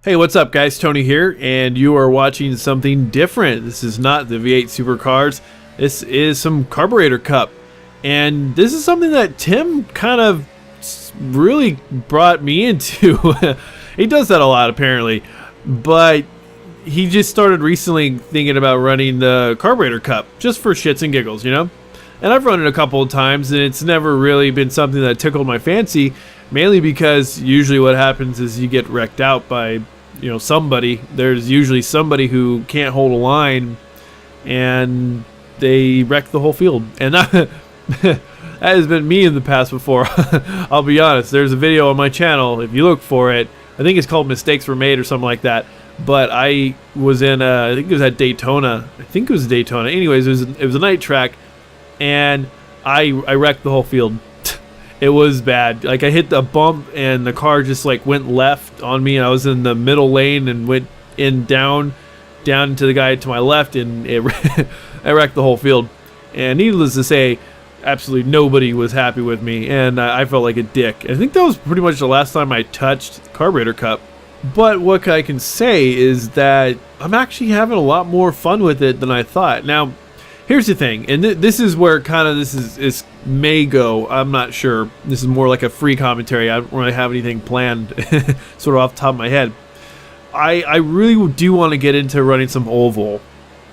Hey, what's up guys? Tony here, and you are watching something different. This is not the V8 Supercars. This is some Carburetor Cup. And this is something that Tim kind of really brought me into. He does that a lot apparently. But he just started recently thinking about running the Carburetor Cup just for shits and giggles, you know? And I've run it a couple of times, and it's never really been something that tickled my fancy, mainly because usually what happens is you get wrecked out by somebody. There's usually somebody who can't hold a line and they wreck the whole field, and that has been me in the past before. I'll be honest, there's a video on my channel, if you look for it, I think it's called Mistakes Were Made or something like that, but I was in I think it was at Daytona. Anyways, it was a night track, and I wrecked the whole field. It was bad. Like, I hit the bump and the car just like went left on me, and I was in the middle lane and went down to the guy to my left, and I wrecked the whole field. And needless to say, absolutely nobody was happy with me, and I felt like a dick. I think that was pretty much the last time I touched Carburetor Cup. But what I can say is that I'm actually having a lot more fun with it than I thought. Now, here's the thing, and this is where kind of this may go. I'm not sure. This is more like a free commentary. I don't really have anything planned sort of off the top of my head. I really do want to get into running some oval.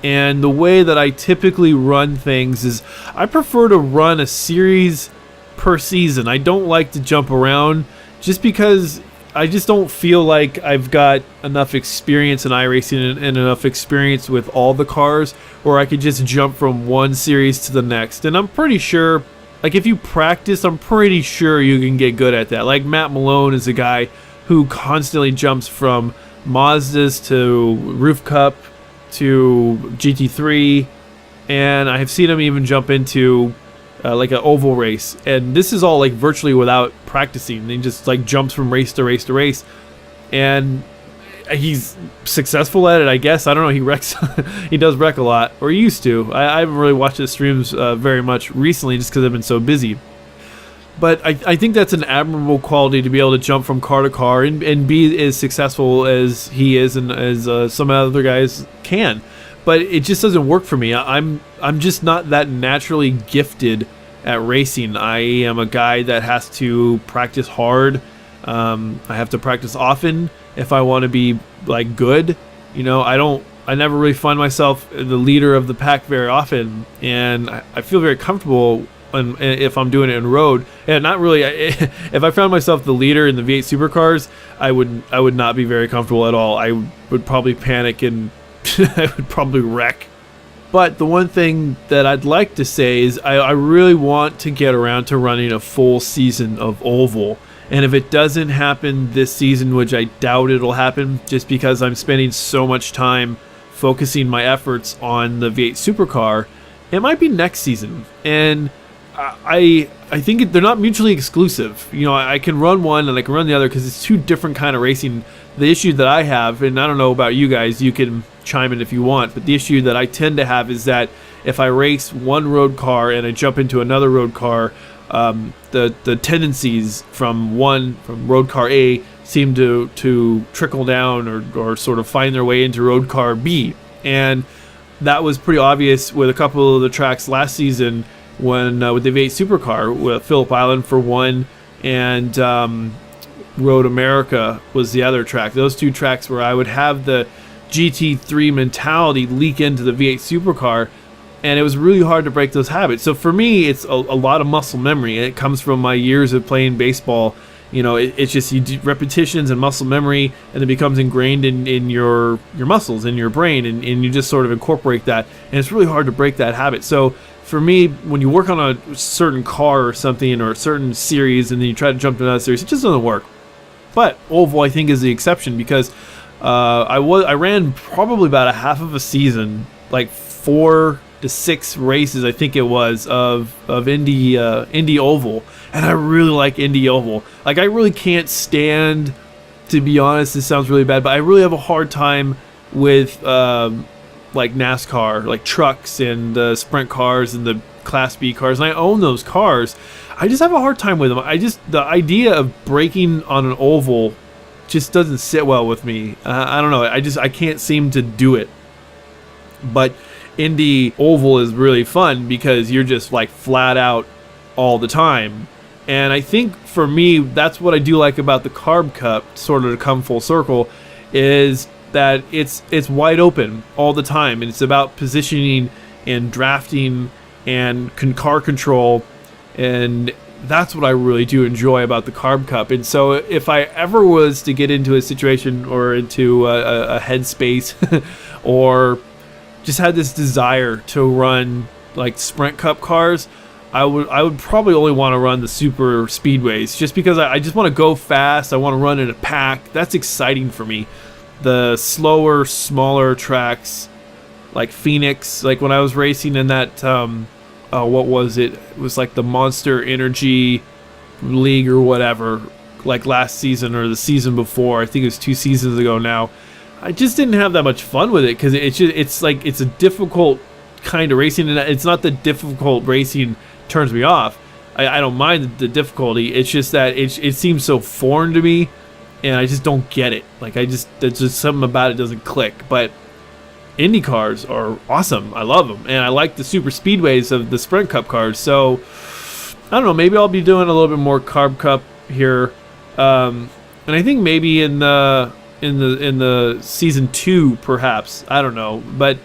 And the way that I typically run things is I prefer to run a series per season. I don't like to jump around just because I just don't feel like I've got enough experience in iRacing and enough experience with all the cars where I could just jump from one series to the next. And I'm pretty sure, like, if you practice, I'm pretty sure you can get good at that. Like, Matt Malone is a guy who constantly jumps from Mazdas to Roof Cup to GT3, and I have seen him even jump into like an oval race, and this is all like virtually without practicing. He just like jumps from race to race to race, and he's successful at it, I guess. I don't know, he wrecks he does wreck a lot, or he used to. I haven't really watched his streams very much recently just because I've been so busy, but I think that's an admirable quality to be able to jump from car to car and be as successful as he is and as some other guys can. But it just doesn't work for me. I'm just not that naturally gifted at racing. I am a guy that has to practice hard. I have to practice often if I want to be like good. I never really find myself the leader of the pack very often, and I feel very comfortable if I'm doing it in road. And not really. If I found myself the leader in the V8 Supercars, I would not be very comfortable at all. I would probably panic and I would probably wreck. But the one thing that I'd like to say is I really want to get around to running a full season of oval. And if it doesn't happen this season, which I doubt it'll happen, just because I'm spending so much time focusing my efforts on the V8 Supercar, it might be next season. And I think they're not mutually exclusive. I can run one and I can run the other because it's two different kind of racing. The issue that I have, and I don't know about you guys, you can chime in if you want, but the issue that I tend to have is that if I race one road car and I jump into another road car, the tendencies from road car A seem to trickle down or sort of find their way into road car B. And that was pretty obvious with a couple of the tracks last season when with the V8 Supercar, with Phillip Island for one, and Road America was the other track. Those two tracks where I would have the GT3 mentality leak into the V8 Supercar, and it was really hard to break those habits. So for me, it's a lot of muscle memory, and it comes from my years of playing baseball. It's just you do repetitions and muscle memory, and it becomes ingrained in your muscles, in your brain, and you just sort of incorporate that, and it's really hard to break that habit. So for me, when you work on a certain car or something, or a certain series, and then you try to jump to another series, it just doesn't work. But oval, I think, is the exception, because I ran probably about a half of a season, like 4 to 6 races, I think it was, of Indy oval, and I really like Indy oval. Like, I really can't stand, to be honest, this sounds really bad, but I really have a hard time with like NASCAR, like trucks and the sprint cars and the Class B cars, and I own those cars. I just have a hard time with them. The idea of braking on an oval just doesn't sit well with me. I don't know. I can't seem to do it. But Indy Oval is really fun because you're just like flat out all the time. And I think for me, that's what I do like about the Carb Cup, sort of to come full circle, is that it's wide open all the time, and it's about positioning and drafting and car control, and that's what I really do enjoy about the Carb Cup. And so if I ever was to get into a situation or into a headspace or just had this desire to run like Sprint Cup cars, I would probably only want to run the super speedways, just because I just want to go fast. I want to run in a pack. That's exciting for me. The slower, smaller tracks like Phoenix, like when I was racing in that what was it? It was like the Monster Energy League or whatever, like last season or the season before. I think it was 2 seasons ago now. I just didn't have that much fun with it because it's a difficult kind of racing, and it's not the difficult racing turns me off. I don't mind the difficulty. It's just that it seems so foreign to me, and I just don't get it. Like there's just something about it doesn't click. But Indy cars are awesome. I love them, and I like the super speedways of the Sprint Cup cars. So I don't know. Maybe I'll be doing a little bit more Carb Cup here, and I think maybe in the season 2 perhaps. I don't know, but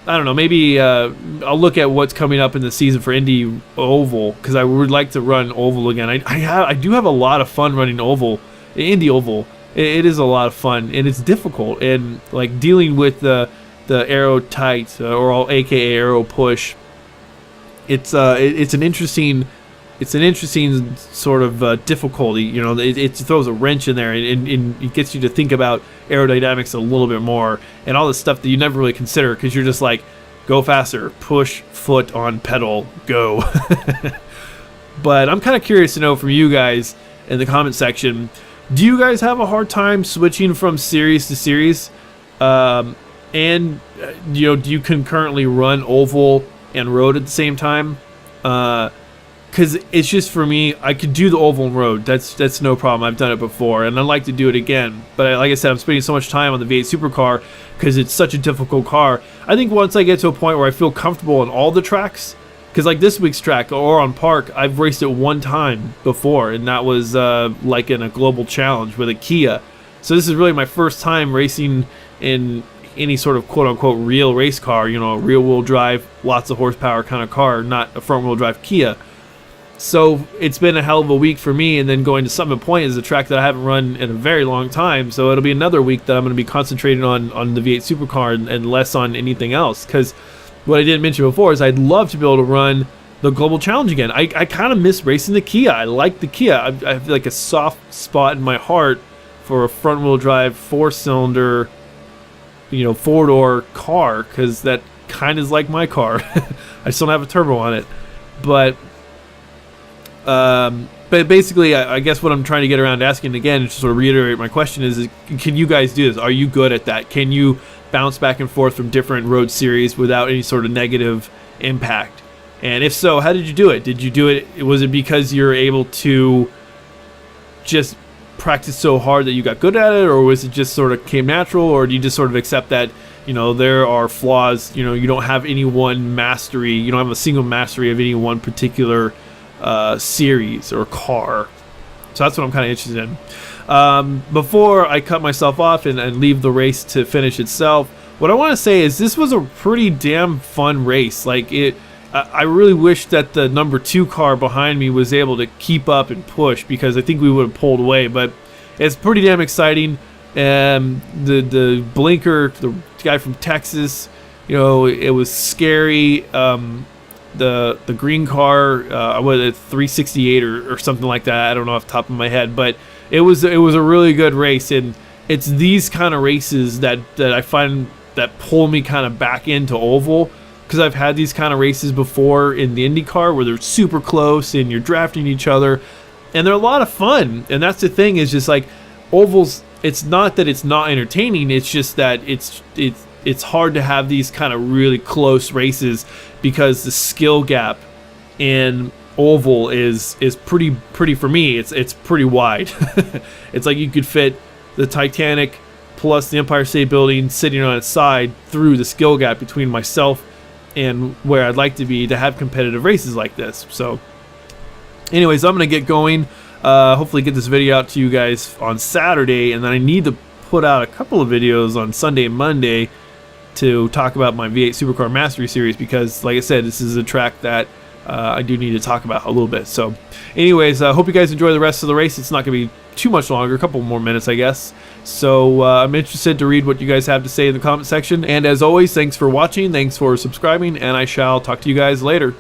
I don't know. Maybe I'll look at what's coming up in the season for Indy Oval, because I would like to run Oval again. I do have a lot of fun running Oval, Indy Oval. It is a lot of fun, and it's difficult, and like dealing with the aero tight or AKA aero push. It's an interesting sort of difficulty. You know, it throws a wrench in there, and it gets you to think about aerodynamics a little bit more, and all the stuff that you never really consider, because you're just like, go faster, push foot on pedal, go. But I'm kind of curious to know from you guys in the comment section, do you guys have a hard time switching from series to series? And you know, do you concurrently run Oval and Road at the same time? Because it's just, for me, I could do the Oval and Road. That's no problem. I've done it before, and I'd like to do it again. But like I said, I'm spending so much time on the V8 Supercar because it's such a difficult car. I think once I get to a point where I feel comfortable on all the tracks, because like this week's track, or on Park, I've raced it one time before, and that was like in a global challenge with a Kia. So this is really my first time racing in any sort of quote-unquote real race car, you know, a rear-wheel drive, lots of horsepower kind of car, not a front-wheel drive Kia. So it's been a hell of a week for me, and then going to Summit Point is a track that I haven't run in a very long time, so it'll be another week that I'm going to be concentrating on the V8 Supercar and less on anything else, because what I didn't mention before is I'd love to be able to run the Global Challenge again. I kind of miss racing the Kia. I like the Kia. I have like a soft spot in my heart for a front-wheel drive, 4-cylinder, you know, 4-door car, because that kind of is like my car. I still don't have a turbo on it, but basically, I guess what I'm trying to get around to asking again, to sort of reiterate my question, is can you guys do this? Are you good at that? Can you bounce back and forth from different road series without any sort of negative impact? And if so, how did you do it? Did you do it? Was it because you're able to just practice so hard that you got good at it, or was it just sort of came natural, or do you just sort of accept that, you know, there are flaws, you know, you don't have any one mastery, you don't have a single mastery of any one particular series or car? So that's what I'm kind of interested in. Before I cut myself off and leave the race to finish itself, what I want to say is this was a pretty damn fun race. Like I really wish that the number 2 car behind me was able to keep up and push, because I think we would have pulled away. But it's pretty damn exciting. The blinker, the guy from Texas, you know, it was scary. The green car, was it 368 or something like that? I don't know off the top of my head, but it was a really good race, and it's these kind of races that I find that pull me kind of back into Oval, because I've had these kind of races before in the IndyCar where they're super close and you're drafting each other, and they're a lot of fun. And that's the thing, is just like Ovals, it's not that it's not entertaining, it's just that it's hard to have these kind of really close races, because the skill gap in Oval is pretty for me. It's pretty wide. It's like you could fit the Titanic plus the Empire State Building sitting on its side through the skill gap between myself and where I'd like to be to have competitive races like this. So anyways, I'm going to get going. Hopefully get this video out to you guys on Saturday, and then I need to put out a couple of videos on Sunday and Monday to talk about my V8 Supercar Mastery Series, because like I said, this is a track that I do need to talk about a little bit. So anyways, I hope you guys enjoy the rest of the race. It's not going to be too much longer, a couple more minutes, I guess. So I'm interested to read what you guys have to say in the comment section. And as always, thanks for watching, thanks for subscribing, and I shall talk to you guys later.